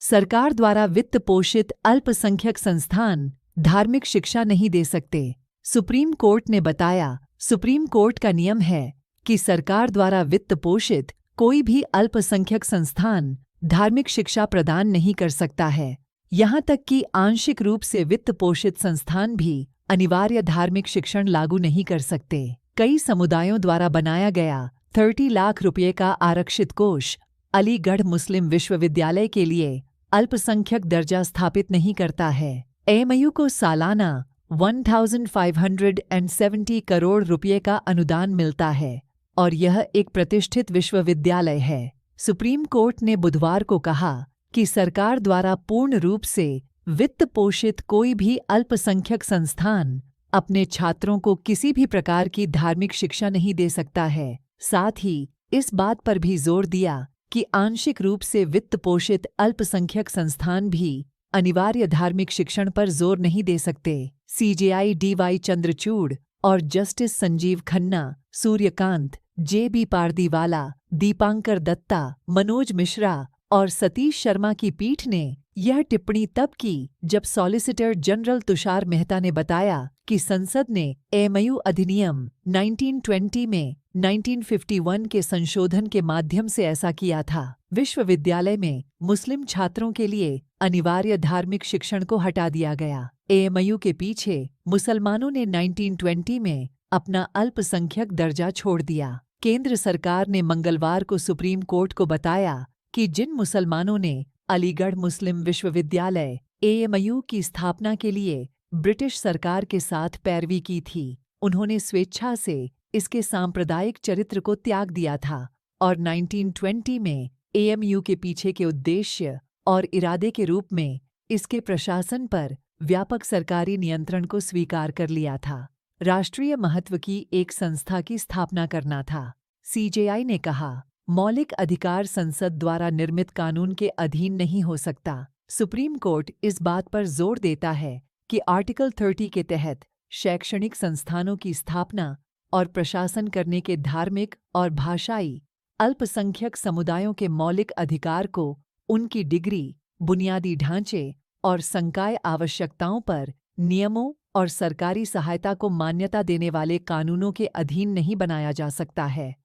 सरकार द्वारा वित्त पोषित अल्पसंख्यक संस्थान धार्मिक शिक्षा नहीं दे सकते। सुप्रीम कोर्ट ने बताया, सुप्रीम कोर्ट का नियम है कि सरकार द्वारा वित्त पोषित कोई भी अल्पसंख्यक संस्थान धार्मिक शिक्षा प्रदान नहीं कर सकता है। यहाँ तक कि आंशिक रूप से वित्त पोषित संस्थान भी अनिवार्य धार्मिक शिक्षण लागू नहीं कर सकते। कई समुदायों द्वारा बनाया गया 30 लाख रुपये का आरक्षित कोष अलीगढ़ मुस्लिम विश्वविद्यालय के लिए अल्पसंख्यक दर्जा स्थापित नहीं करता है। एएमयू को सालाना 1570 करोड़ रुपये का अनुदान मिलता है और यह एक प्रतिष्ठित विश्वविद्यालय है। सुप्रीम कोर्ट ने बुधवार को कहा कि सरकार द्वारा पूर्ण रूप से वित्त पोषित कोई भी अल्पसंख्यक संस्थान अपने छात्रों को किसी भी प्रकार की धार्मिक शिक्षा नहीं दे सकता है। साथ ही इस बात पर भी जोर दिया कि आंशिक रूप से वित्त पोषित अल्पसंख्यक संस्थान भी अनिवार्य धार्मिक शिक्षण पर जोर नहीं दे सकते। सीजेआई डीवाई चंद्रचूड़ और जस्टिस संजीव खन्ना, सूर्यकांत, जेबी पारदीवाला, दीपांकर दत्ता, मनोज मिश्रा और सतीश शर्मा की पीठ ने यह टिप्पणी तब की जब सॉलिसिटर जनरल तुषार मेहता ने बताया कि संसद ने एएमयू अधिनियम 1920 में 1951 के संशोधन के माध्यम से ऐसा किया था। विश्वविद्यालय में मुस्लिम छात्रों के लिए अनिवार्य धार्मिक शिक्षण को हटा दिया गया। एएमयू के पीछे मुसलमानों ने 1920 में अपना अल्पसंख्यक दर्जा छोड़ दिया। केंद्र सरकार ने मंगलवार को सुप्रीम कोर्ट को बताया कि जिन मुसलमानों ने अलीगढ़ मुस्लिम विश्वविद्यालय एएमयू की स्थापना के लिए ब्रिटिश सरकार के साथ पैरवी की थी, उन्होंने स्वेच्छा से इसके सांप्रदायिक चरित्र को त्याग दिया था और 1920 में एएमयू के पीछे के उद्देश्य और इरादे के रूप में इसके प्रशासन पर व्यापक सरकारी नियंत्रण को स्वीकार कर लिया था। राष्ट्रीय महत्व की एक संस्था की स्थापना करना था। सीजेआई ने कहा, मौलिक अधिकार संसद द्वारा निर्मित कानून के अधीन नहीं हो सकता। सुप्रीम कोर्ट इस बात पर जोर देता है कि आर्टिकल 30 के तहत शैक्षणिक संस्थानों की स्थापना और प्रशासन करने के धार्मिक और भाषाई अल्पसंख्यक समुदायों के मौलिक अधिकार को उनकी डिग्री, बुनियादी ढांचे और संकाय आवश्यकताओं पर नियमों और सरकारी सहायता को मान्यता देने वाले कानूनों के अधीन नहीं बनाया जा सकता है।